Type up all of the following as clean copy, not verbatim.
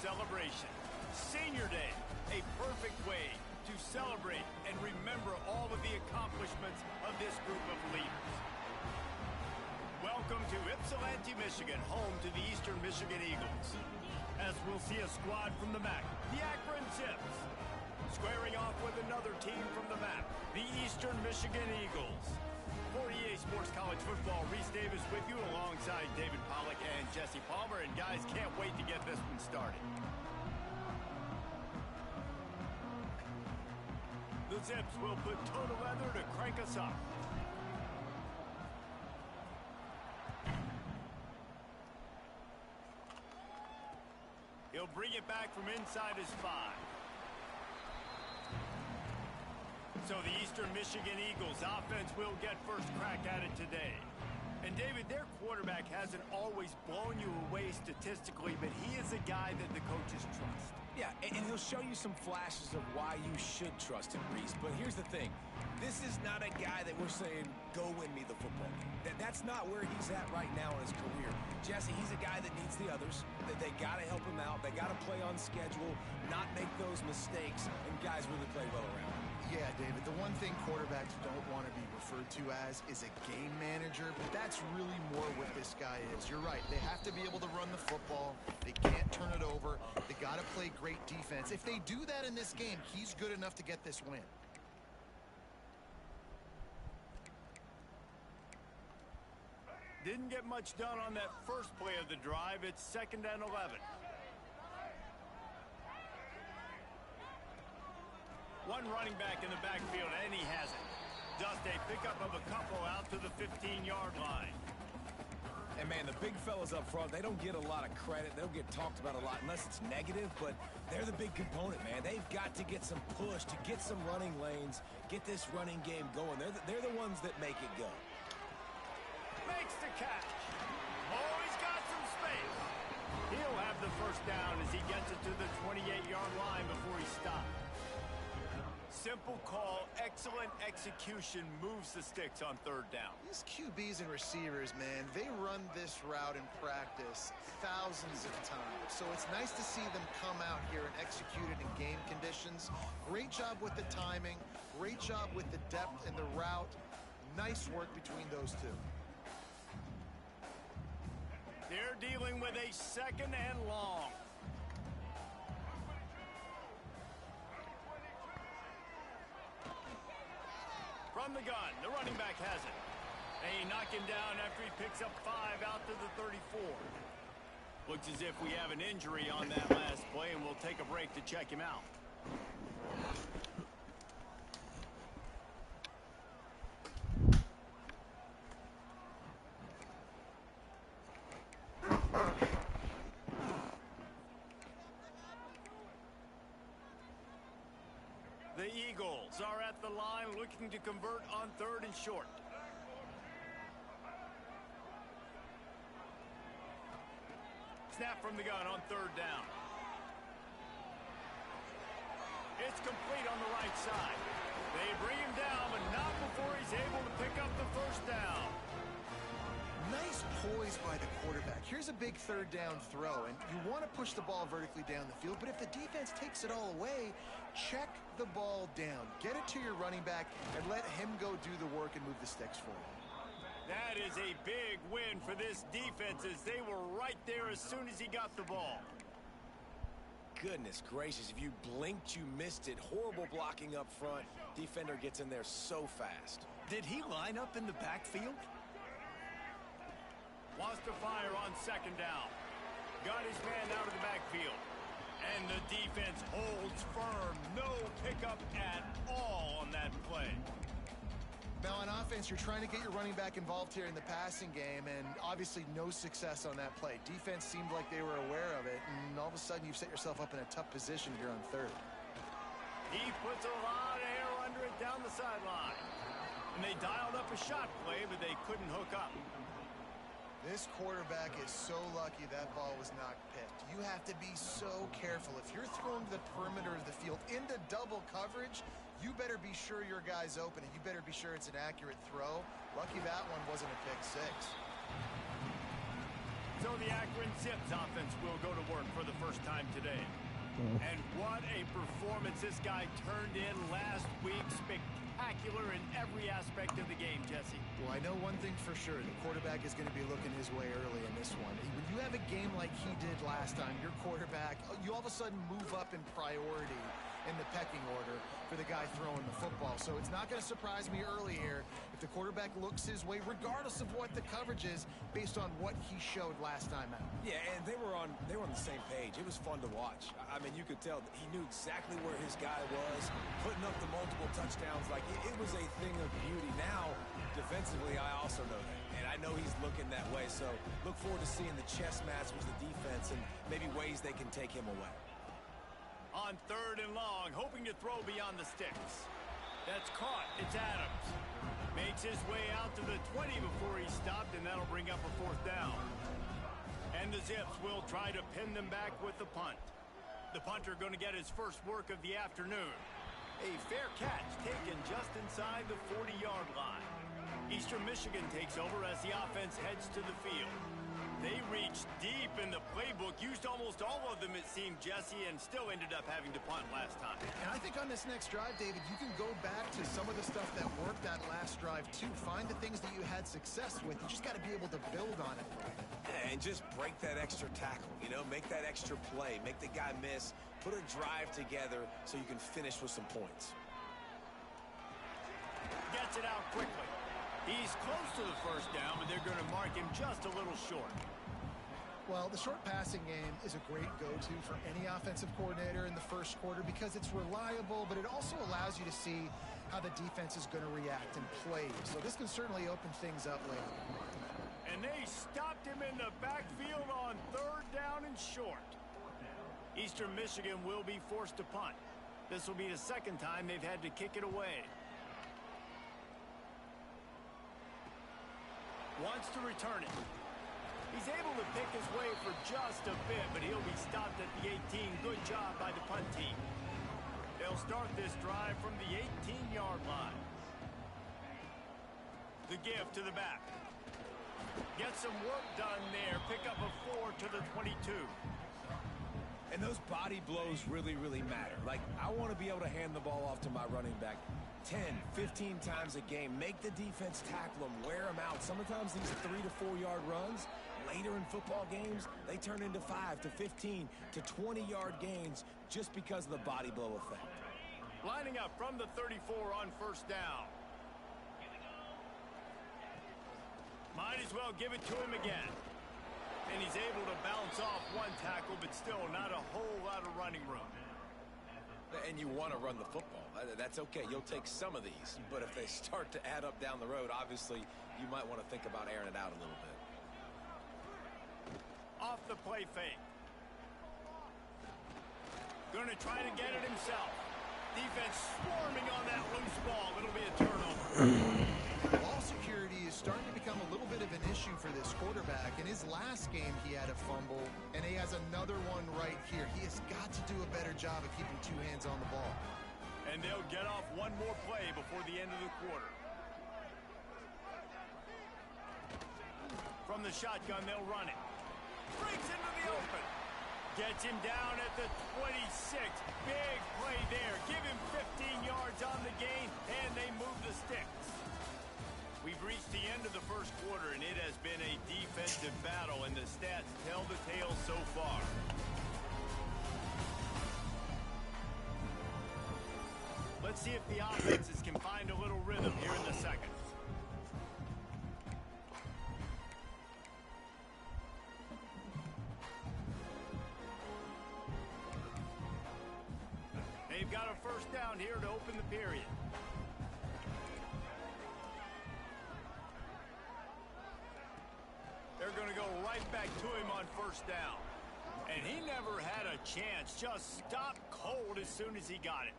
celebration. Senior Day, a perfect way to celebrate and remember all of the accomplishments of this group of leaders. Welcome to Ypsilanti, Michigan, home to the Eastern Michigan Eagles. As we'll see a squad from the MAC, the Akron Zips. Squaring off with another team from the MAC, the Eastern Michigan Eagles. For EA Sports College Football, Reese Davis with you alongside David Pollack and Jesse Palmer. And guys, can't wait to get this one started. The Zips will put total leather to crank us up. He'll bring it back from inside his 5. So the Eastern Michigan Eagles offense will get first crack at it today. And David, their quarterback hasn't always blown you away statistically, but he is a guy that the coaches trust. Yeah, and he'll show you some flashes of why you should trust him, Reese. But here's the thing. This is not a guy that we're saying, go win me the football game. That's not where he's at right now in his career. Jesse, he's a guy that needs the others. They got to help him out. They got to play on schedule, not make those mistakes, and guys really play well around him. Yeah, David, the one thing quarterbacks don't want to be referred to as is a game manager, but that's really more what this guy is. You're right. They have to be able to run the football. They can't turn it over. They got to play great defense. If they do that in this game, he's good enough to get this win. Didn't get much done on that first play of the drive. It's 2nd and 11. One running back in the backfield, and he has it. Just a pickup of a couple out to the 15-yard line. And, man, the big fellas up front, they don't get a lot of credit. They don't get talked about a lot unless it's negative, but they're the big component, man. They've got to get some push, to get some running lanes, get this running game going. They're the ones that make it go. Makes the catch. Oh, he's got some space. He'll have the first down as he gets it to the 28-yard line before he stops. Simple call, excellent execution, moves the sticks on 3rd down. These QBs and receivers, man, they run this route in practice thousands of times. So it's nice to see them come out here and execute it in game conditions. Great job with the timing, great job with the depth and the route. Nice work between those two. They're dealing with a 2nd and long. From the gun, the running back has it. They knock him down after he picks up 5 out to the 34. Looks as if we have an injury on that last play, and we'll take a break to check him out. The Eagles are at the line looking to convert on 3rd and short. Snap from the gun on 3rd down. It's complete on the right side. They bring him down, but not before he's able to pick up the first down. Nice poise by the quarterback. Here's a big 3rd down throw, and you want to push the ball vertically down the field, but if the defense takes it all away, check the ball down. Get it to your running back and let him go do the work and move the sticks for you. That is a big win for this defense as they were right there as soon as he got the ball. Goodness gracious, if you blinked, you missed it. Horrible blocking up front. Defender gets in there so fast. Did he line up in the backfield? Wants to fire on 2nd down. Got his man out of the backfield. And the defense holds firm. No pickup at all on that play. Now on offense, you're trying to get your running back involved here in the passing game, and obviously no success on that play. Defense seemed like they were aware of it, and all of a sudden you've set yourself up in a tough position here on 3rd. He puts a lot of air under it down the sideline. And they dialed up a shot play, but they couldn't hook up. This quarterback is so lucky that ball was not picked. You have to be so careful. If you're thrown to the perimeter of the field into double coverage, you better be sure your guy's open, and you better be sure it's an accurate throw. Lucky that one wasn't a pick 6. So the Akron Zips offense will go to work for the first first time today. And what a performance this guy turned in last week. Spectacular in every aspect of the game, Jesse. Well, I know one thing for sure. The quarterback is going to be looking his way early in this one. When you have a game like he did last time, your quarterback, you all of a sudden move up in priority in the pecking order for the guy throwing the football. So it's not going to surprise me early here if the quarterback looks his way, regardless of what the coverage is, based on what he showed last time out. Yeah, and they were on the same page. It was fun to watch. I mean, you could tell that he knew exactly where his guy was, putting up the multiple touchdowns. Like, it was a thing of beauty. Now, defensively, I also know that. And I know he's looking that way. So look forward to seeing the chess match with the defense and maybe ways they can take him away. On 3rd and long, hoping to throw beyond the sticks. That's caught. It's Adams. Makes his way out to the 20 before he stopped, and that'll bring up a 4th down. And the Zips will try to pin them back with the punt. The punter going to get his first work of the afternoon. A fair catch taken just inside the 40-yard line. Eastern Michigan takes over as the offense heads to the field. They reached deep in the playbook, used almost all of them, it seemed, Jesse, and still ended up having to punt last time. And I think on this next drive, David, you can go back to some of the stuff that worked that last drive, too. Find the things that you had success with. You just got to be able to build on it. And just break that extra tackle, you know, make that extra play, make the guy miss, put a drive together so you can finish with some points. Gets it out quickly. He's close to the first down, but they're going to mark him just a little short. Well, the short passing game is a great go-to for any offensive coordinator in the first quarter because it's reliable, but it also allows you to see how the defense is going to react and play. So this can certainly open things up later. And they stopped him in the backfield on 3rd down and short. Eastern Michigan will be forced to punt. This will be the 2nd time they've had to kick it away. Wants to return it. He's able to pick his way for just a bit, but he'll be stopped at the 18. Good job by the punt team. They'll start this drive from the 18-yard line. The give to the back. Get some work done there. Pick up a 4 to the 22. And those body blows really, really matter. Like, I want to be able to hand the ball off to my running back 10, 15 times a game. Make the defense tackle them, wear them out. Sometimes these 3 to 4 yard runs, later in football games, they turn into 5 to 15 to 20-yard gains just because of the body blow effect. Lining up from the 34 on 1st down. Might as well give it to him again. And he's able to bounce off one tackle, but still not a whole lot of running room. And you want to run the football. That's okay. You'll take some of these. But if they start to add up down the road, obviously, you might want to think about airing it out a little bit. Off the play fake. Going to try to get it himself. Defense swarming on that loose ball. It'll be a turnover. Ball security is starting to become a little bit of an issue for this quarterback. In his last game, he had a fumble, and he has another one right here. He has got to do a better job of keeping 2 hands on the ball. And they'll get off one more play before the end of the quarter. From the shotgun, they'll run it. Breaks into the open. Gets him down at the 26. Big play there. Give him 15 yards on the gain, and they move the sticks. We've reached the end of the first quarter, and it has been a defensive battle, and the stats tell the tale so far. Let's see if the offenses can find a little rhythm here in the 2nd. They've got a 1st down here to open the period. They're going to go right back to him on 1st down. And he never had a chance. Just stopped cold as soon as he got it.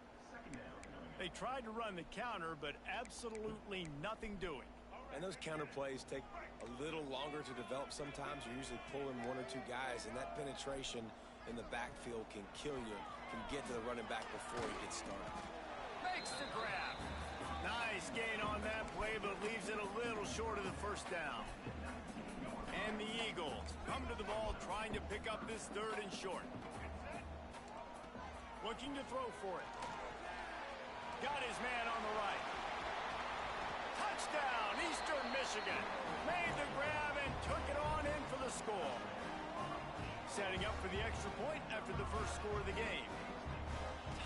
They tried to run the counter, but absolutely nothing doing. And those counter plays take a little longer to develop sometimes. You're usually pulling 1 or 2 guys, and that penetration in the backfield can kill you, can get to the running back before he gets started. Makes the grab. Nice gain on that play, but leaves it a little short of the 1st down. And the Eagles come to the ball trying to pick up this 3rd and short. Looking to throw for it. Got his man on the right. Touchdown, Eastern Michigan. Made the grab and took it on in for the score. Setting up for the extra point after the first score of the game.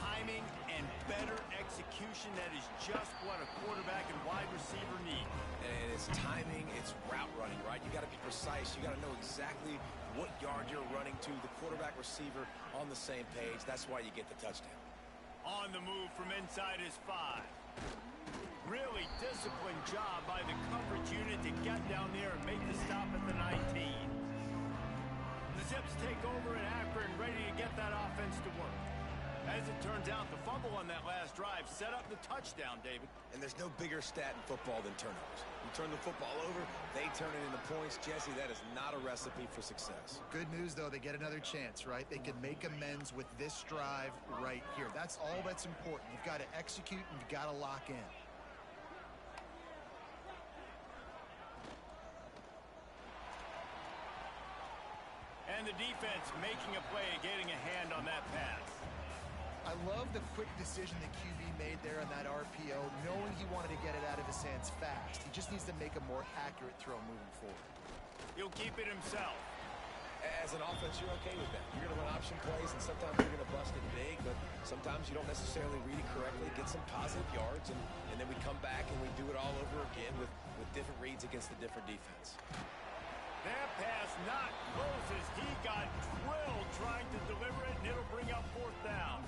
Timing and better execution, that is just what a quarterback and wide receiver need. And it's timing, it's route running, right? You got to be precise. You got to know exactly what yard you're running to. The quarterback receiver on the same page. That's why you get the touchdown. On the move from inside his 5. Really disciplined job by the coverage unit to get down there and make the stop at the 19. The Zips take over in Akron, ready to get that offense to work. As it turns out, the fumble on that last drive set up the touchdown, David. And there's no bigger stat in football than turnovers. You turn the football over, they turn it into points. Jesse, that is not a recipe for success. Good news, though, they get another chance, right? They can make amends with this drive right here. That's all that's important. You've got to execute and you've got to lock in. And the defense making a play, getting a hand on that pass. I love the quick decision the QB made there on that RPO, knowing he wanted to get it out of his hands fast. He just needs to make a more accurate throw moving forward. He'll keep it himself. As an offense, you're okay with that. You're going to run option plays, and sometimes you're going to bust it big, but sometimes you don't necessarily read it correctly, get some positive yards, and then we come back and we do it all over again with different reads against the different defense. That pass not close as he got drilled trying to deliver it, and it'll bring up 4th down.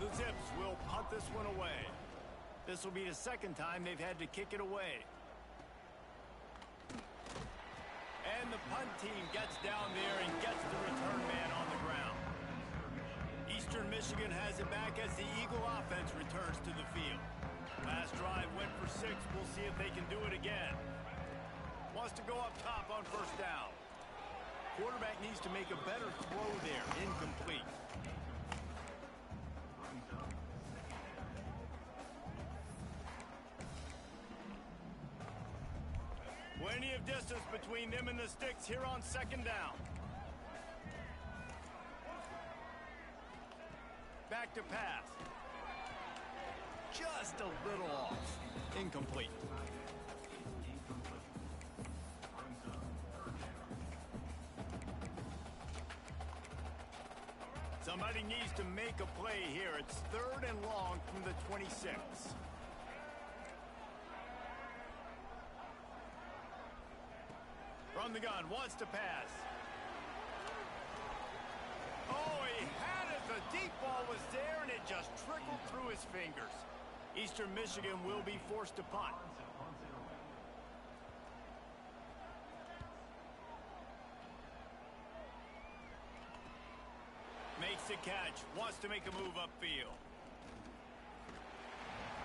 The Zips will punt this one away. This will be the second time they've had to kick it away. And the punt team gets down there and gets the return man on the ground. Eastern Michigan has it back as the Eagle offense returns to the field. Last drive went for 6. We'll see if they can do it again. Wants to go up top on 1st down. Quarterback needs to make a better throw there. Incomplete. Plenty of distance between them and the sticks here on 2nd down. Back to pass. Just a little off. Incomplete. Somebody needs to make a play here. It's 3rd and long from the 26. From the gun, wants to pass. Oh, he had it. The deep ball was there, and it just trickled through his fingers. Eastern Michigan will be forced to punt. Makes the catch, wants to make a move upfield.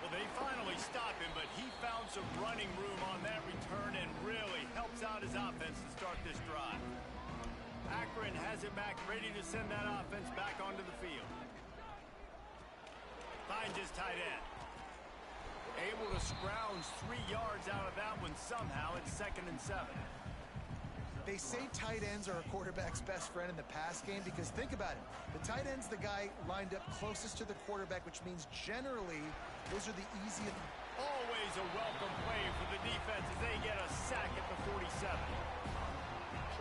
Well, they finally stop him, but he found some running room on that return and really helps out his offense to start this drive. Akron has it back, ready to send that offense back onto the field. Finds his tight end. Able to scrounge 3 yards out of that one somehow. It's 2nd and 7. They say tight ends are a quarterback's best friend in the pass game because think about it. The tight end's the guy lined up closest to the quarterback, which means generally those are the easiest. Always a welcome play for the defense as they get a sack at the 47.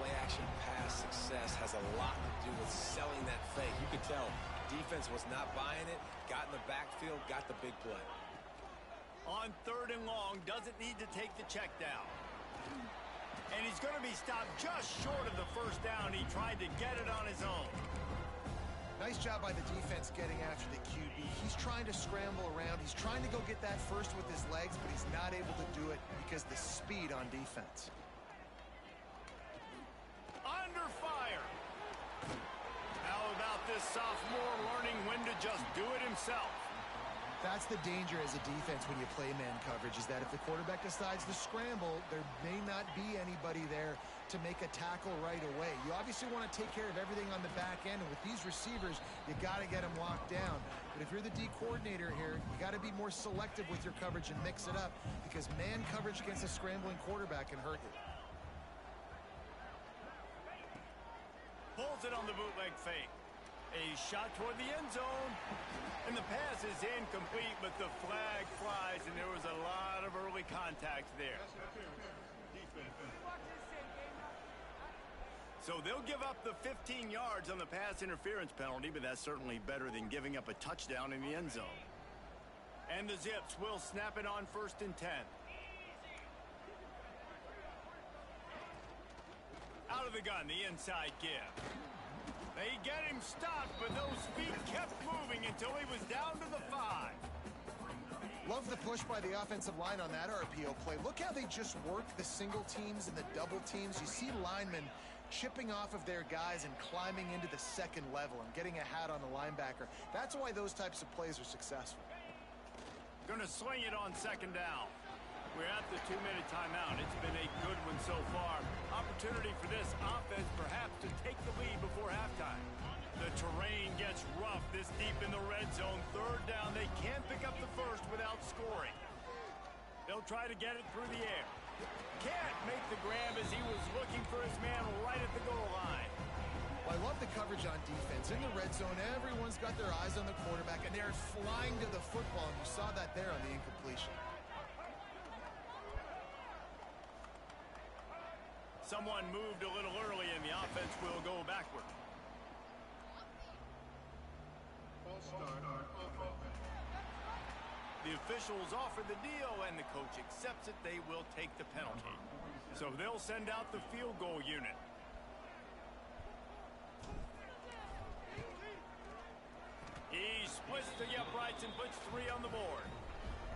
Play action pass success has a lot to do with selling that fake. You could tell defense was not buying it, got in the backfield, got the big play. On 3rd and long, doesn't need to take the check down. And he's going to be stopped just short of the 1st down. He tried to get it on his own. Nice job by the defense getting after the QB. He's trying to scramble around. He's trying to go get that first with his legs, but he's not able to do it because the speed on defense. Under fire. How about this sophomore learning when to just do it himself? That's the danger as a defense when you play man coverage, is that if the quarterback decides to scramble, there may not be anybody there to make a tackle right away. You obviously want to take care of everything on the back end, and with these receivers, you got to get them locked down. But if you're the D coordinator here, you got to be more selective with your coverage and mix it up, because man coverage against a scrambling quarterback can hurt you. Pulls it on the bootleg fake. A shot toward the end zone. And the pass is incomplete, but the flag flies, and there was a lot of early contact there. So they'll give up the 15 yards on the pass interference penalty, but that's certainly better than giving up a touchdown in the end zone. And the Zips will snap it on 1st and 10. Out of the gun, the inside give. They get him stopped, but those feet kept moving until he was down to the 5. Love the push by the offensive line on that RPO play. Look how they just work the single teams and the double teams. You see linemen chipping off of their guys and climbing into the second level and getting a hat on the linebacker. That's why those types of plays are successful. Going to sling it on 2nd down. We're at the 2-minute timeout. It's been a good one so far. Opportunity for this offense perhaps to take the lead before halftime. The terrain gets rough this deep in the red zone. 3rd down. They can't pick up the first without scoring. They'll try to get it through the air. Can't make the grab as he was looking for his man right at the goal line. Well, I love the coverage on defense. In the red zone, everyone's got their eyes on the quarterback, and they're flying to the football, and you saw that there on the incompletion. Someone moved a little early, and the offense will go backward. The officials offer the deal, and the coach accepts it. They will take the penalty. So they'll send out the field goal unit. He splits the uprights and puts 3 on the board.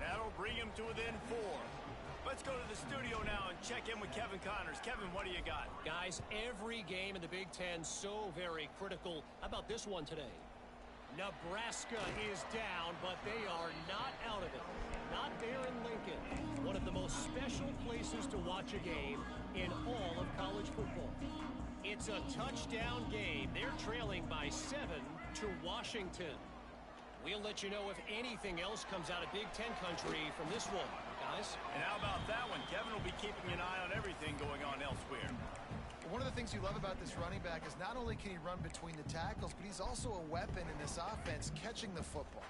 That'll bring him to within 4. Let's go to the studio now and check in with Kevin Connors. Kevin, what do you got? Guys, every game in the Big Ten so very critical. How about this one today? Nebraska is down, but they are not out of it. Not there in Lincoln. One of the most special places to watch a game in all of college football. It's a touchdown game. They're trailing by 7 to Washington. We'll let you know if anything else comes out of Big Ten country from this one, guys. And how about that one? Kevin will be keeping an eye on everything going on elsewhere. One of the things you love about this running back is not only can he run between the tackles, but he's also a weapon in this offense catching the football.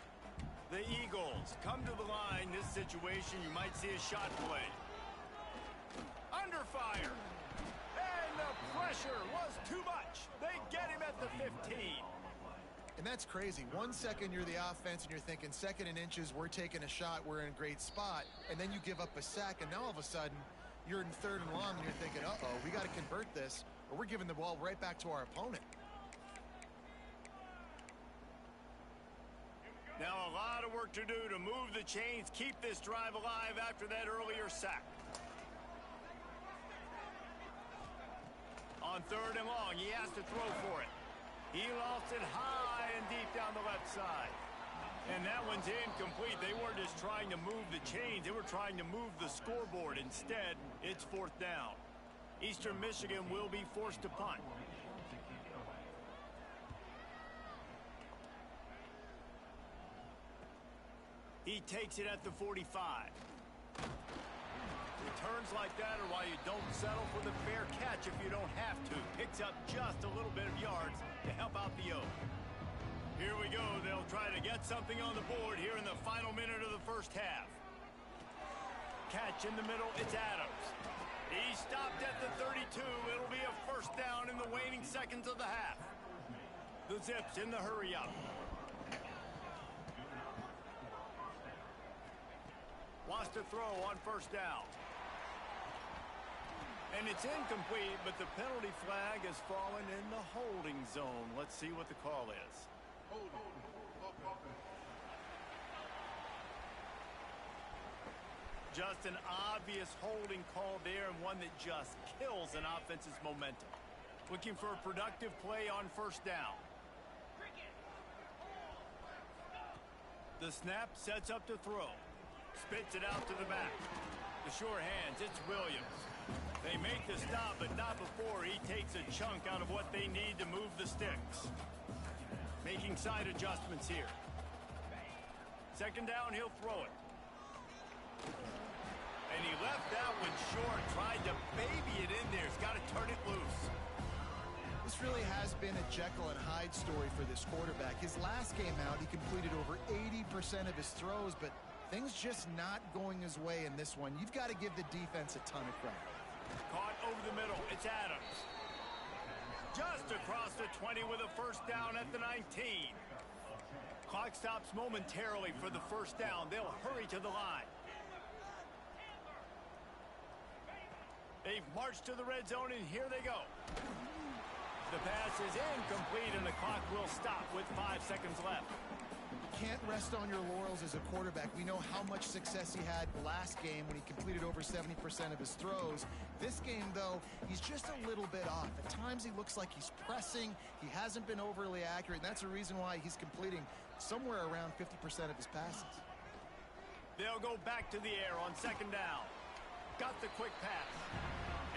The Eagles come to the line. This situation, you might see a shot play. Under fire. And the pressure was too much. They get him at the 15. And that's crazy. 1 second you're the offense and you're thinking 2nd and inches, we're taking a shot, we're in a great spot. And then you give up a sack, and now all of a sudden you're in 3rd and long and you're thinking, uh-oh, we got to convert this or we're giving the ball right back to our opponent. Now a lot of work to do to move the chains, keep this drive alive after that earlier sack. On 3rd and long, he has to throw for it. He lost it high and deep down the left side. And that one's incomplete. They weren't just trying to move the chains. They were trying to move the scoreboard. Instead, it's 4th down. Eastern Michigan will be forced to punt. He takes it at the 45. Returns like that are why you don't settle for the fair catch if you don't have to. Picks up just a little bit of yards to help out the Oak. Here we go. They'll try to get something on the board here in the final minute of the 1st half. Catch in the middle. It's Adams. He stopped at the 32. It'll be a 1st down in the waning seconds of the half. The Zips in the hurry up. Wants to throw on 1st down. And it's incomplete, but the penalty flag has fallen in the holding zone. Let's see what the call is. Just an obvious holding call there, and one that just kills an offense's momentum. Looking for a productive play on 1st down. The snap sets up to throw. Spits it out to the back. The sure hands, it's Williams. They make the stop, but not before he takes a chunk out of what they need to move the sticks. Making side adjustments here. 2nd down, he'll throw it. And he left that one short, tried to baby it in there. He's got to turn it loose. This really has been a Jekyll and Hyde story for this quarterback. His last game out, he completed over 80% of his throws, but things just not going his way in this one. You've got to give the defense a ton of credit. Caught over the middle. It's Adams. Just across the 20 with a first down at the 19. Clock stops momentarily for the first down. They'll hurry to the line. They've marched to the red zone, and here they go. The pass is incomplete, and the clock will stop with 5 seconds left. Can't rest on your laurels as a quarterback. We know how much success he had last game when he completed over 70% of his throws. This game, though, he's just a little bit off. At times, he looks like he's pressing. He hasn't been overly accurate, and that's the reason why he's completing somewhere around 50% of his passes. They'll go back to the air on second down. Got the quick pass.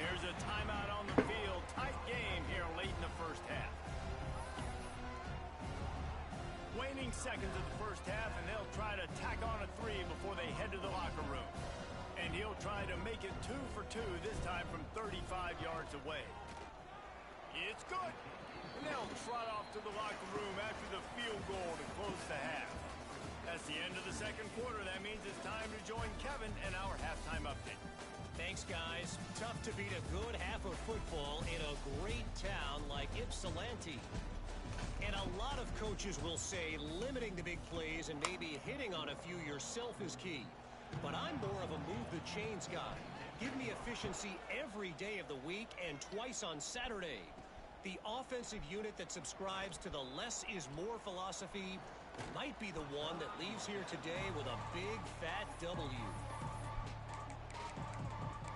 Here's a timeout on the field. Tight game here late in the first half. Waning seconds of the first half, and they'll try to tack on a 3 before they head to the locker room. And he'll try to make it 2 for 2, this time from 35 yards away. It's good. And they'll trot off to the locker room after the field goal to close the half. That's the end of the second quarter. That means it's time to join Kevin and our halftime update. Thanks, guys. Tough to beat a good half of football in a great town like Ypsilanti. And a lot of coaches will say limiting the big plays and maybe hitting on a few yourself is key. But I'm more of a move the chains guy. Give me efficiency every day of the week and twice on Saturday. The offensive unit that subscribes to the less is more philosophy might be the one that leaves here today with a big fat W.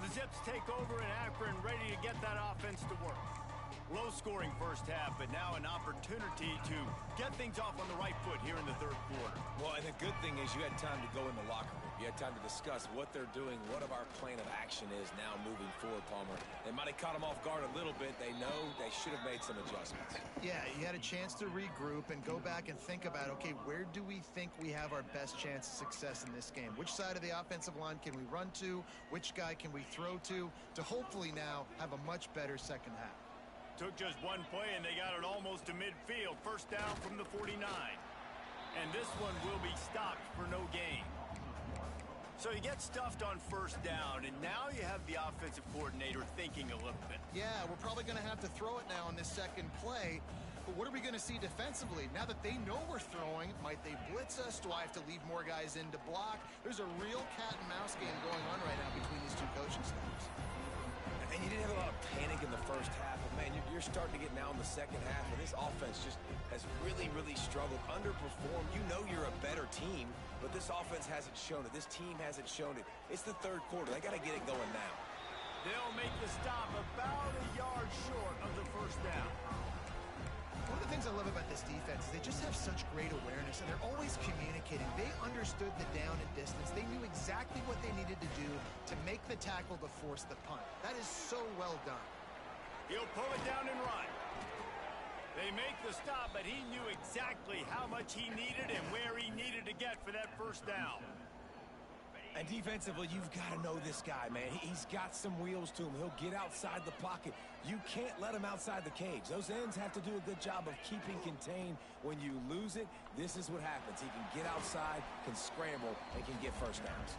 The Zips take over in Akron, ready to get that offense to work. Low-scoring first half, but now an opportunity to get things off on the right foot here in the third quarter. Well, and the good thing is you had time to go in the locker room. You had time to discuss what they're doing, what of our plan of action is now moving forward, Palmer. They might have caught them off guard a little bit. They know they should have made some adjustments. Yeah, you had a chance to regroup and go back and think about, okay, where do we think we have our best chance of success in this game? Which side of the offensive line can we run to? Which guy can we throw to hopefully now have a much better second half? Took just one play, and they got it almost to midfield. First down from the 49. And this one will be stopped for no gain. So you get stuffed on first down, and now you have the offensive coordinator thinking a little bit. Yeah, we're probably going to have to throw it now on this second play. But what are we going to see defensively? Now that they know we're throwing, might they blitz us? Do I have to leave more guys in to block? There's a real cat and mouse game going on right now between these two coaching staffs. And you didn't have a lot of panic in the first half, but man, you're starting to get now in the second half, and this offense just has really, really struggled, underperformed. You know you're a better team, but this offense hasn't shown it. This team hasn't shown it. It's the third quarter. They got to get it going now. They'll make the stop about a yard short of the first down. One of the things I love about this defense is they just have such great awareness, and they're always communicating. They understood the down and distance. They knew exactly what they needed to do to make the tackle to force the punt. That is so well done. He'll pull it down and run. They make the stop, but he knew exactly how much he needed and where he needed to get for that first down. And defensively, you've got to know this guy, man. He's got some wheels to him. He'll get outside the pocket. You can't let him outside the cage. Those ends have to do a good job of keeping contained. When you lose it, this is what happens. He can get outside, can scramble, and can get first downs.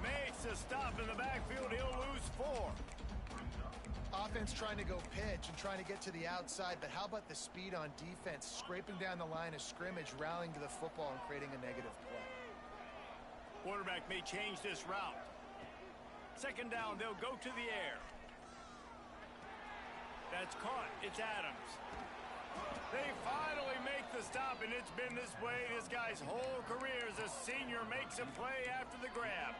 Makes a stop in the backfield. He'll lose 4. Offense trying to go pitch and trying to get to the outside, but how about the speed on defense, scraping down the line of scrimmage, rallying to the football, and creating a negative play. Quarterback may change this route. Second down, they'll go to the air. That's caught. It's Adams. They finally make the stop, and it's been this way this guy's whole career as a senior makes a play after the grab.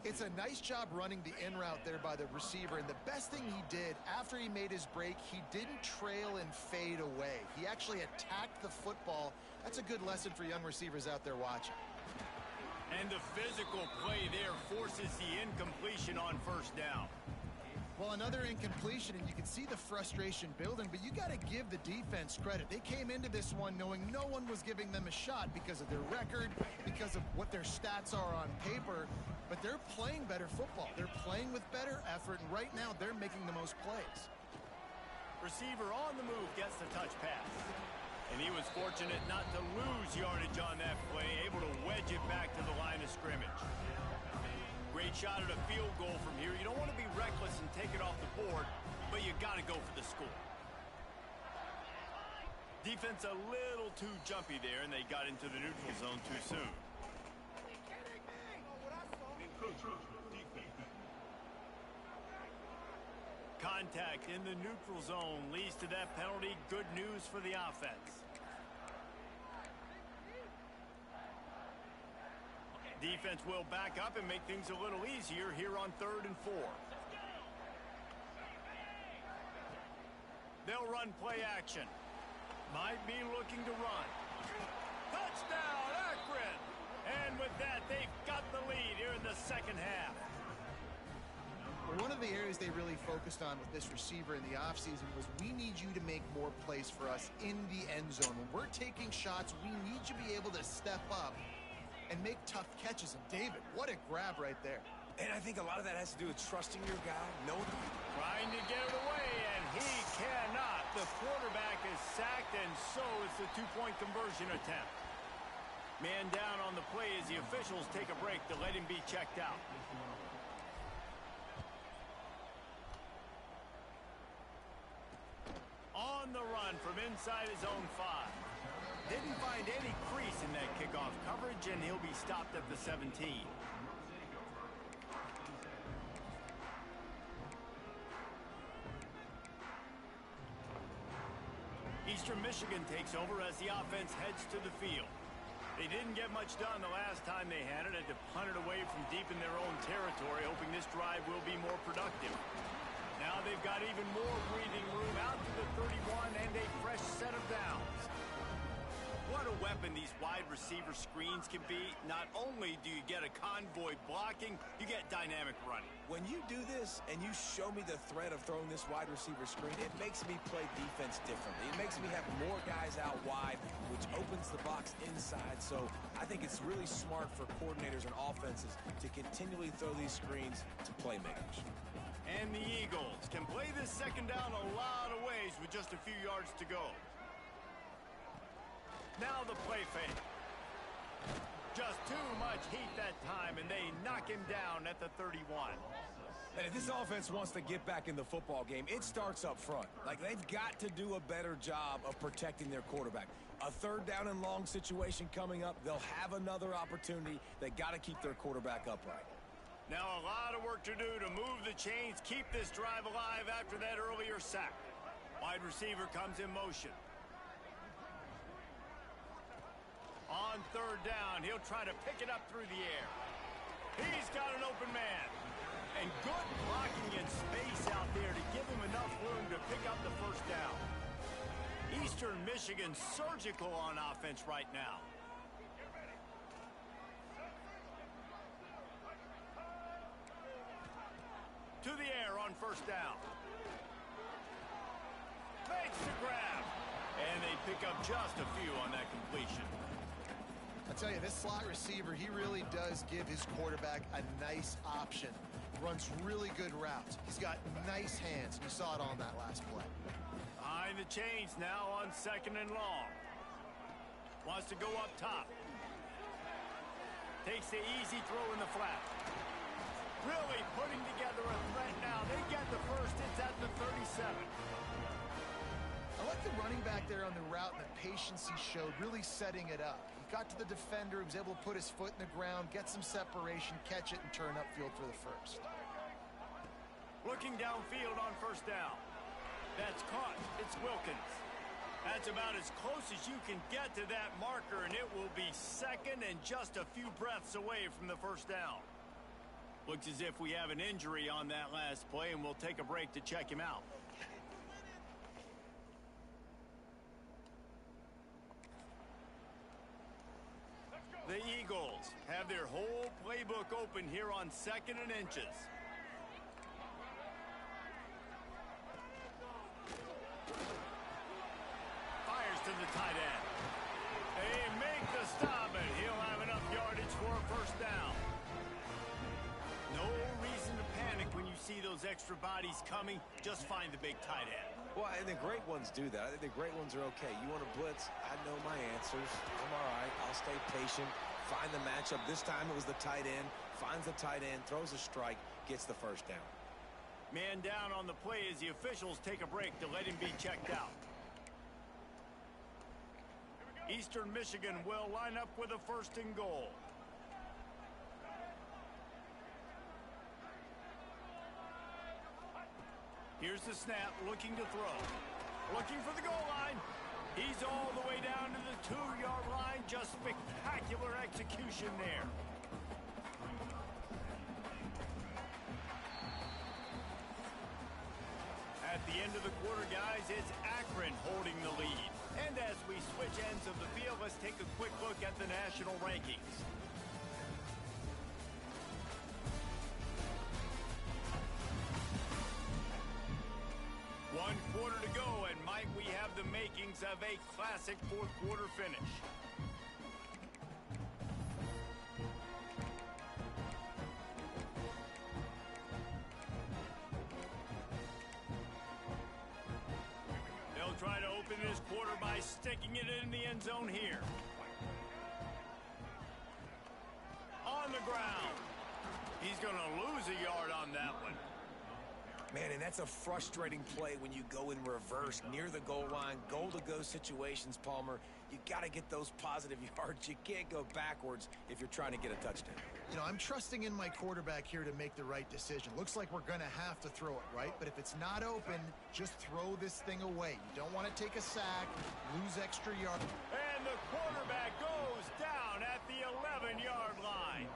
It's a nice job running the in route there by the receiver, and the best thing he did after he made his break, he didn't trail and fade away. He actually attacked the football. That's a good lesson for young receivers out there watching. And the physical play there forces the incompletion on first down. Well, another incompletion, and you can see the frustration building, but you got to give the defense credit. They came into this one knowing no one was giving them a shot because of their record, because of what their stats are on paper, but they're playing better football. They're playing with better effort, and right now they're making the most plays. Receiver on the move gets the touch pass. And he was fortunate not to lose yardage on that play, able to wedge it back to the line of scrimmage. Great shot at a field goal from here. You don't want to be reckless and take it off the board, but you got to go for the score. Defense a little too jumpy there, and they got into the neutral zone too soon. Contact in the neutral zone leads to that penalty. Good news for the offense. Defense will back up and make things a little easier here on 3rd and 4. They'll run play action. Might be looking to run. Touchdown, Akron! And with that, they've got the lead here in the second half. One of the areas they really focused on with this receiver in the offseason was we need you to make more plays for us in the end zone. When we're taking shots, we need you to be able to step up and make tough catches. And David, what a grab right there. And I think a lot of that has to do with trusting your guy, knowing Trying to get it away, and he cannot. The quarterback is sacked, and so is the two-point conversion attempt. Man down on the play as the officials take a break to let him be checked out. On the run from inside his own 5. Didn't find any crease in that kickoff coverage, and he'll be stopped at the 17. Eastern Michigan takes over as the offense heads to the field. They didn't get much done the last time they had it. Had to punt it away from deep in their own territory, hoping this drive will be more productive. Now they've got even more breathing room out to the 31 and a fresh set of downs. What a weapon these wide receiver screens can be. Not only do you get a convoy blocking, you get dynamic running. when you do this and you show me the threat of throwing this wide receiver screen, it makes me play defense differently. It makes me have more guys out wide, which opens the box inside. So I think it's really smart for coordinators and offenses to continually throw these screens to playmakers. And the Eagles can play this second down a lot of ways with just a few yards to go. Now the play fake. Just too much heat that time, and they knock him down at the 31. And if this offense wants to get back in the football game, it starts up front. Like, they've got to do a better job of protecting their quarterback. A third down and long situation coming up, they'll have another opportunity. They got to keep their quarterback upright. Now a lot of work to do to move the chains, keep this drive alive after that earlier sack. Wide receiver comes in motion. On third down, he'll try to pick it up through the air. He's got an open man. And good blocking and space out there to give him enough room to pick up the first down. Eastern Michigan surgical on offense right now. To the air on first down. Makes the grab. And they pick up just a few on that completion. I tell you, this slot receiver, he really does give his quarterback a nice option. Runs really good routes. He's got nice hands. You saw it on that last play. Behind the chains now on second and long. Wants to go up top. Takes the easy throw in the flat. Really putting together a threat now. They get the first. It's at the 37. I like the running back there on the route and the patience he showed, really setting it up. He got to the defender, he was able to put his foot in the ground, get some separation, catch it, and turn upfield for the first. Looking downfield on first down. That's caught. It's Wilkins. That's about as close as you can get to that marker, and it will be second and just a few breaths away from the first down. Looks as if we have an injury on that last play, and we'll take a break to check him out. The Eagles have their whole playbook open here on second and inches. Fires to the tight end. They make the stop, and he'll have enough yardage for a first down. No reason to panic when you see those extra bodies coming. Just find the big tight end. Well, and the great ones do that. I think the great ones are okay. You want to blitz? I know my answers. I'm all right. I'll stay patient. Find the matchup. This time it was the tight end. Finds the tight end, throws a strike, gets the first down. Man down on the play as the officials take a break to let him be checked out. Eastern Michigan will line up with a first and goal. Here's the snap, looking to throw. Looking for the goal line. He's all the way down to the 2-yard line. Just spectacular execution there. At the end of the quarter, guys, it's Akron holding the lead. And as we switch ends of the field, let's take a quick look at the national rankings. One quarter to go, and might we have the makings of a classic fourth quarter finish. They'll try to open this quarter by sticking it in the end zone here. On the ground. He's going to lose a yard on that one. Man, and that's a frustrating play when you go in reverse near the goal line, goal-to-go situations, Palmer. You got to get those positive yards. You can't go backwards if you're trying to get a touchdown. You know, I'm trusting in my quarterback here to make the right decision. Looks like we're going to have to throw it, right? But if it's not open, just throw this thing away. You don't want to take a sack, lose extra yards. And the quarterback goes down at the 11-yard line.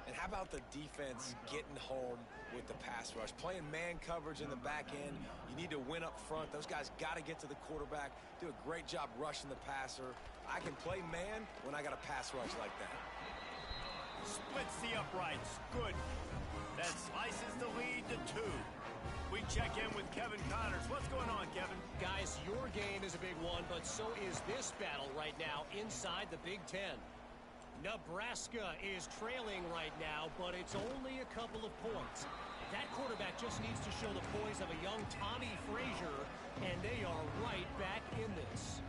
And how about the defense getting home with the pass rush? Playing man coverage in the back end. You need to win up front. Those guys got to get to the quarterback. Do a great job rushing the passer. I can play man when I got a pass rush like that. Splits the uprights. Good. That slices the lead to 2. We check in with Kevin Connors. What's going on, Kevin? Guys, your game is a big one, but so is this battle right now inside the Big Ten. Nebraska is trailing right now, but it's only a couple of points. That quarterback just needs to show the poise of a young Tommy Frazier, and they are right back in this.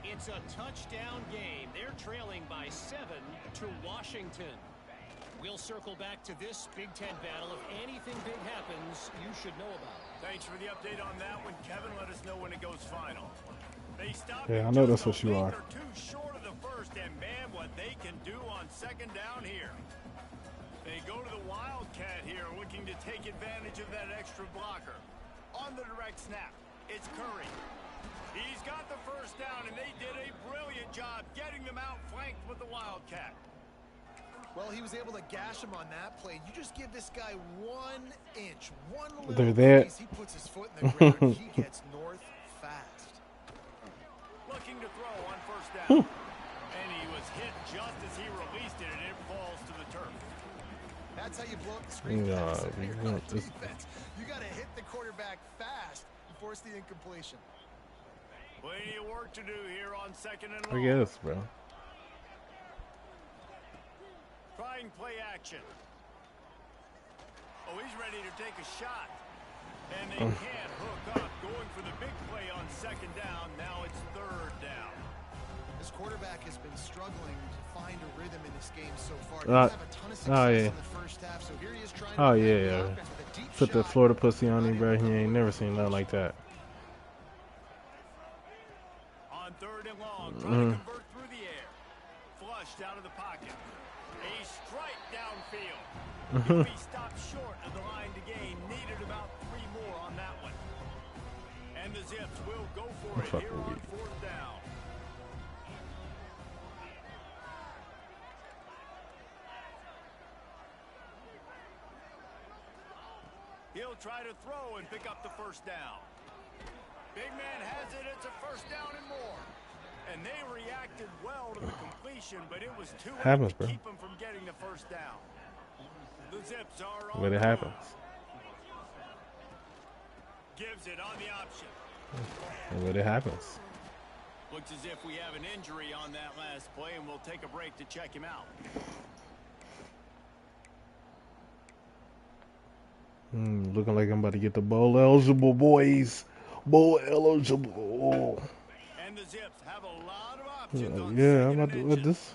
It's a touchdown game. They're trailing by 7 to Washington. We'll circle back to this Big Ten battle. If anything big happens, you should know about it. Thanks for the update on that one, Kevin. Let us know when it goes final. They stop. Yeah, I know that's what you are. They're too short of the first, and man, what they can do on second down here. They go to the Wildcat here, looking to take advantage of that extra blocker. On the direct snap, it's Curry. He's got the first down, and they did a brilliant job getting them out flanked with the Wildcat. Well, he was able to gash him on that play. You just give this guy 1 inch, one little They're piece. He puts his foot in the ground. He gets north fast. Looking to throw on first down. And he was hit just as he released it, and it falls to the turf. That's how you blow up the screen. We You're got this. defense. You got to hit the quarterback fast and force the incompletion. Plenty of work to do here on second and I long. guess, bro. Trying play action. Oh, he's ready to take a shot. And they can't hook up. Going for the big play on second down. Now it's third down. This quarterback has been struggling to find a rhythm in this game so far. He doesn't have a ton of success in the first half, so here he is trying to yeah. Put the Florida pussy on him, bro. He ain't never seen nothing like that. On third and long, trying to convert through the air. Flushed out of the pocket. A strike downfield. He'll be stopped short of the line to gain. Needed about 3 more on that one. And the Zips will go for it here on fourth down. He'll try to throw and pick up the first down. Big man has it. It's a first down and more. And they reacted well to the completion, but it was too late to keep them from getting the first down. The Zips are on. But it happens. Gives it on the option. But it happens. Looks as if we have an injury on that last play, and we'll take a break to check him out. Looking like I'm about to get the bowl eligible, boys. Bowl eligible. And the Zips have a lot of options on Yeah, I'm second about to and win inches. this.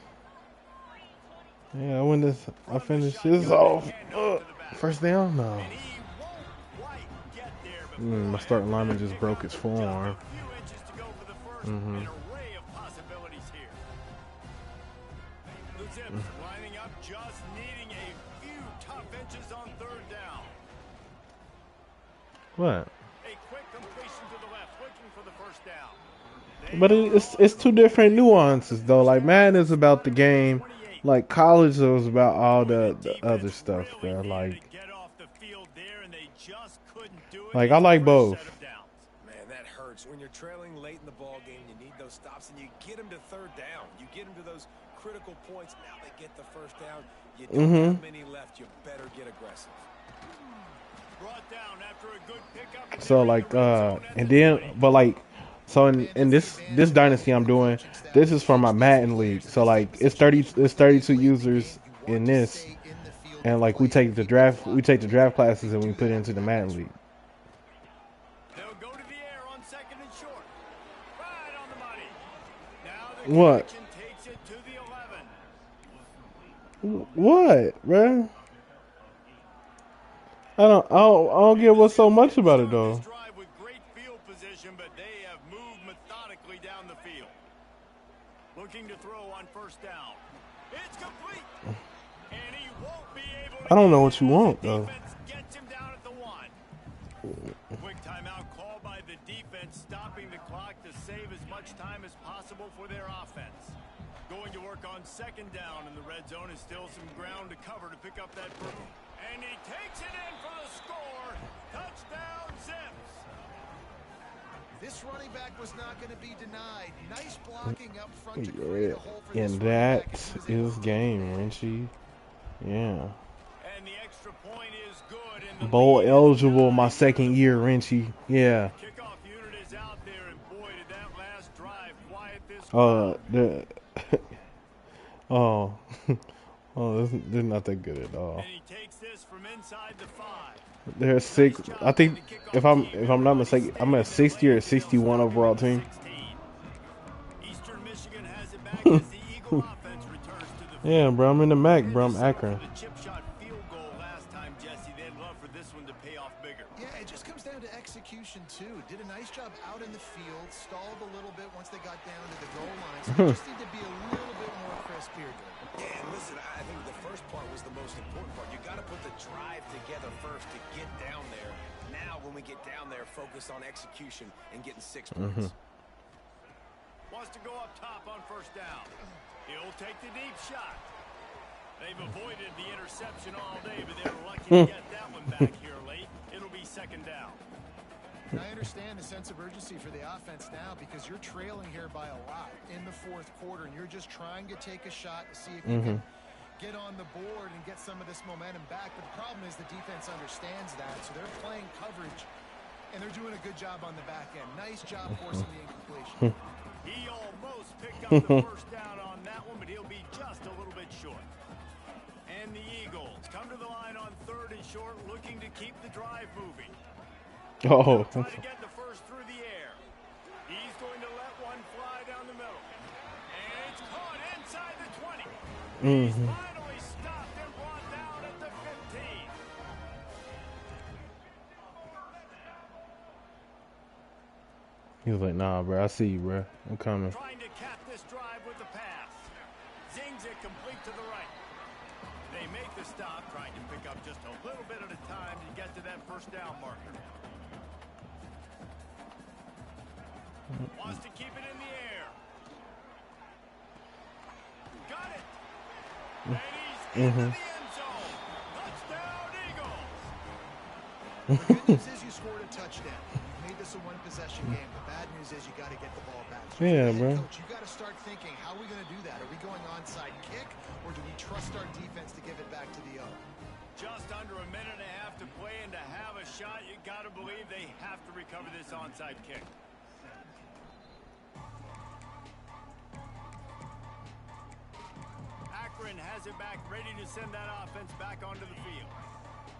Yeah, I win this. I From the finish shotgun, this they off. hand off to the back. First down? No. And he won't quite get there, but My boy, starting after lineman that just broke kickoff his with forearm. just a few inches to go for the first, an array of possibilities here. The Zips lining up, just needing a few tough inches on third down. What? A quick completion to the left, looking for the first down. But it's two different nuances though. Like Madden is about the game, like college was about all the other stuff, bro. Like I like both. Man, that hurts. When you're trailing late in the ball game, you need those stops, and you get them to third down. You get them to those critical points. Now they get the first down. You don't have many left. You better get aggressive. Brought down after a good pickup. So like and then but like so in this dynasty I'm doing, this is for my Madden league. So like it's 32 users in this, and like we take the draft classes and we put it into the Madden league. They'll go to the air on second and short. Right on the money. Now the What? connection takes it to the 11. What, bro? I don't get what's so much about it though. This drive with great field position, but they have moved methodically down the field. Looking to throw on first down. It's complete. And he won't be able to I don't know what you want though. defense gets him down at the 1. Quick timeout called by the defense, stopping the clock to save as much time as possible for their offense. Going to work on second down, and the red zone is still some ground to cover to pick up that burden. And he takes it in for the score. Touchdown, Zips. This running back was not going to be denied. Nice blocking up front to create a hole for this And running that back, and he was is able to game, Rinchy. Yeah. And the extra point is good. And the Bowl lead is eligible my 9. second year, Rinchy. Yeah. Kickoff unit is out there, and boy, did that last drive quiet this The oh, they're not that good at all. And he takes this from inside the 5. They're 6. I think if I'm not mistaken, I'm a 60 or 61 overall team. Eastern Michigan has it back as the Eagle offense returns to the Yeah, bro, I'm in the MAC, bro. I'm Akron. The chip shot field goal last time, Jesse. They'd love for this one to pay off bigger. Yeah, it just comes down to execution, too. Did a nice job out in the field, stalled a little bit once they got down to the goal line. So they just need to be a little bit more crisp here. Yeah, and listen, I think the first part was the most important part. You got to put the drive together first to get down there. Now, when we get down there, focus on execution and getting 6 points. Wants to go up top on first down. He'll take the deep shot. They've avoided the interception all day, but they're lucky to get that one back here late. It'll be second down. And I understand the sense of urgency for the offense now because you're trailing here by a lot in the fourth quarter, and you're just trying to take a shot to see if you can get on the board and get some of this momentum back. But the problem is the defense understands that, so they're playing coverage, and they're doing a good job on the back end. Nice job forcing the incompletion. He almost picked up the first down on that one, but he'll be just a little bit short. And the Eagles come to the line on third and short, looking to keep the drive moving. Oh. Try to get the first through the air. He's going to let one fly down the middle. And it's caught inside the 20. He's finally stopped and brought down at the 15. He was like, nah, bro, I see you, bro. I'm coming. Trying to cap this drive with the pass. Zings it complete to the right. They make the stop, trying to pick up just a little bit at a time to get to that first down marker. Wants to keep it in the air. Got it. And he's into the end zone. Touchdown, Eagles. The good news is you scored a touchdown. You made this a one-possession game. The bad news is you got to get the ball back. So Yeah, as a bro. Coach, you got to start thinking, how are we going to do that? Are we going onside kick, or do we trust our defense to give it back to the O? Just under a minute and a half to play, and to have a shot, you got to believe they have to recover this onside kick. Akron has it back, ready to send that offense back onto the field.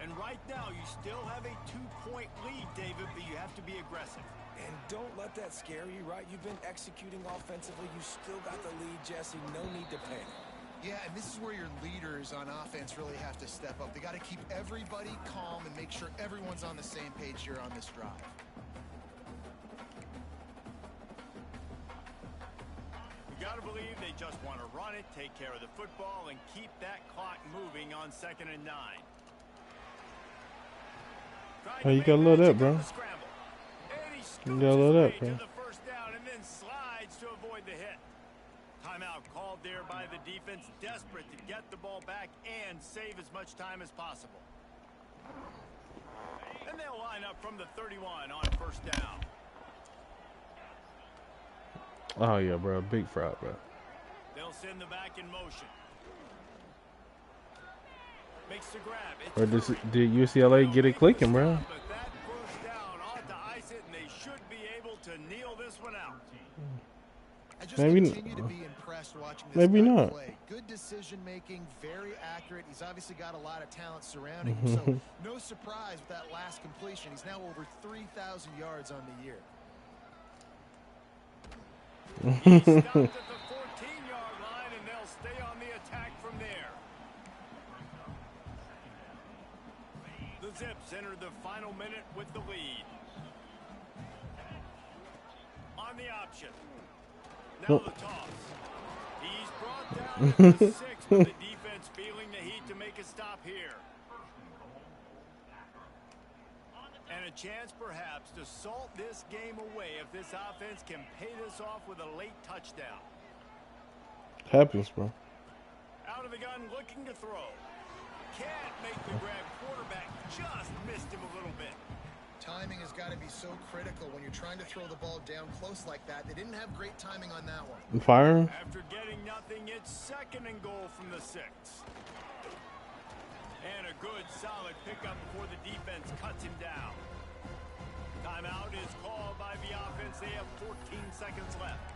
And right now, you still have a 2-point lead, David, but you have to be aggressive. And don't let that scare you, right? You've been executing offensively. You still got the lead, Jesse. No need to panic. Yeah, and this is where your leaders on offense really have to step up. They got to keep everybody calm and make sure everyone's on the same page here on this drive. You got to believe they just want to run it, take care of the football, and keep that clock moving on 2nd and 9. Oh, you gotta load up, bro. You gotta load up, bro. The first down and then slides to avoid the hit. Timeout called there by the defense, desperate to get the ball back and save as much time as possible. And they'll line up from the 31 on first down. Oh yeah, bro, big fraud, bro. They'll send the back in motion. Makes the grab. Or did UCLA get it clicking, bro? But that first down ought to ice it, and they should be able to kneel this one out. I just Maybe continue to be impressed watching this maybe guy not. play. Good decision making, very accurate. He's obviously got a lot of talent surrounding him, so no surprise with that last completion. He's now over 3,000 yards on the year. He stopped at the 14-yard line, and they'll stay on the attack from there. The Zips enter the final minute with the lead. On the option. Now the toss. He's brought down at the 6 with the defense feeling the heat to make a stop here. And a chance perhaps to salt this game away if this offense can pay this off with a late touchdown. Happens, bro. Out of the gun, looking to throw. Can't make the grab. Quarterback just missed him a little bit. Timing has got to be so critical when you're trying to throw the ball down close like that. They didn't have great timing on that one. Firing? After getting nothing, it's 2nd and goal from the 6. And a good, solid pickup before the defense cuts him down. Timeout is called by the offense. They have 14 seconds left.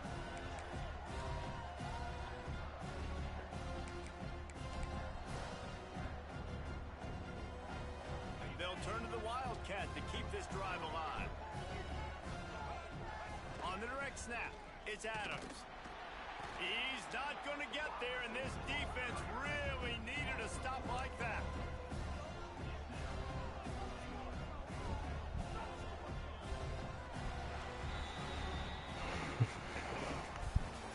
They'll turn to the Wildcat to keep this drive alive. On the direct snap, it's Adams. He's not going to get there, and this defense really needed a stop like that.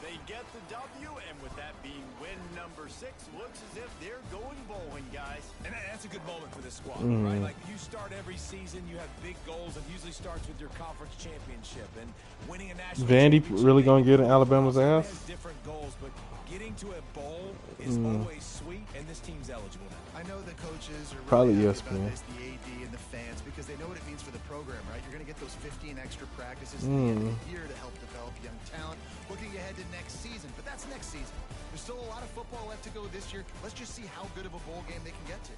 They get the W, and with that being win number 6, looks as if they're going bowling, guys. And that's a good moment for this squad, right? Like, you start every season, you have big goals. It usually starts with your conference championship and winning a national Vandy championship. really gonna get in Alabama's ass? Has different goals, but getting to a bowl is always sweet, and this team's eligible now. I know the coaches are really Probably happy yes, about man. this, the AD and the fans, because they know what it means for the program, right? You're going to get those 15 extra practices at the end of the year to help develop young talent. Looking ahead to next season, but that's next season. There's still a lot of football left to go this year. Let's just see how good of a bowl game they can get to.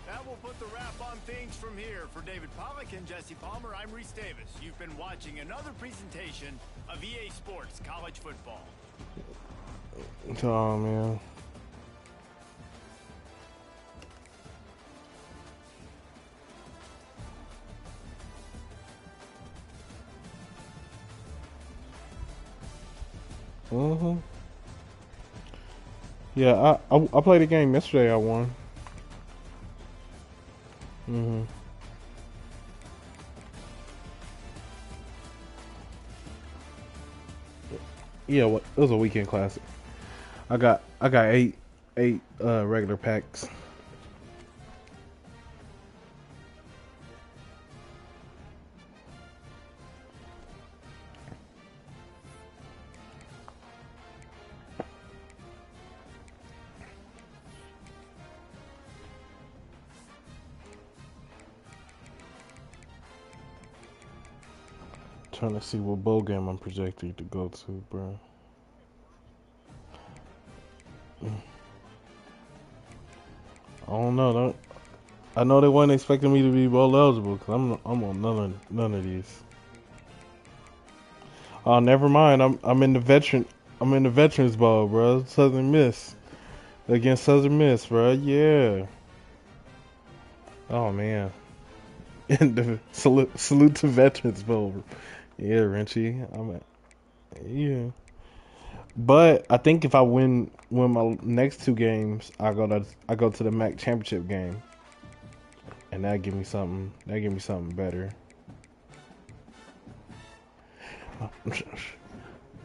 That will put the wrap on things from here. For David Pollack and Jesse Palmer, I'm Reese Davis. You've been watching another presentation of EA Sports College Football. Oh, man. Yeah, I played a game yesterday. I won. Yeah, it was a weekend classic. I got eight regular packs. Trying to see what bowl game I'm projected to go to, bro. I don't know. I know they weren't expecting me to be bowl eligible because I'm on none of these. Oh, never mind. I'm in the Veterans Bowl, bro. Southern Miss against Southern Miss, bro. Yeah. Oh man. And the salute to Veterans Bowl. Yeah, Renchi. Yeah. But I think if I win my next two games, I go to the MAC championship game, and that give me something. That give me something better.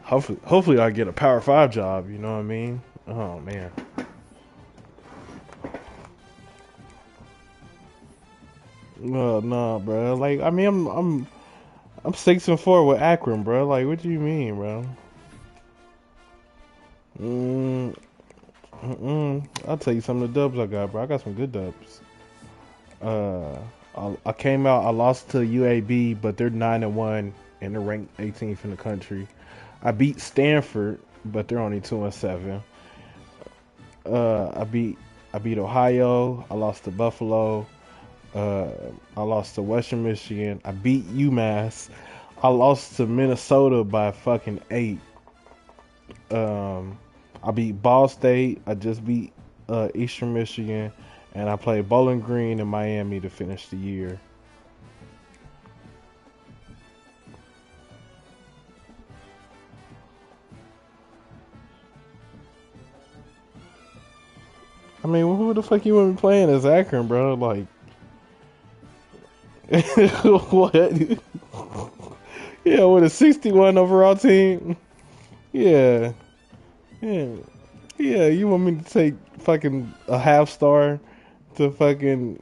Hopefully I get a Power 5 job. You know what I mean? Oh man. No, no, bro. Like I mean, I'm 6-4 with Akron, bro. Like, what do you mean, bro? Mm, I'll tell you some of the dubs I got, bro. I got some good dubs. Uh, I came out. I lost to UAB, but they're 9-1 and they're ranked 18th in the country. I beat Stanford, but they're only 2-7. I beat Ohio. I lost to Buffalo. Uh, I lost to Western Michigan. I beat UMass. I lost to Minnesota by fucking 8. I beat Ball State. I just beat Eastern Michigan, and I played Bowling Green and Miami to finish the year. I mean, who the fuck you want me playing as Akron, bro? Like, what? Yeah, with a 61 overall team. Yeah, yeah, yeah. You want me to take fucking a half star to fucking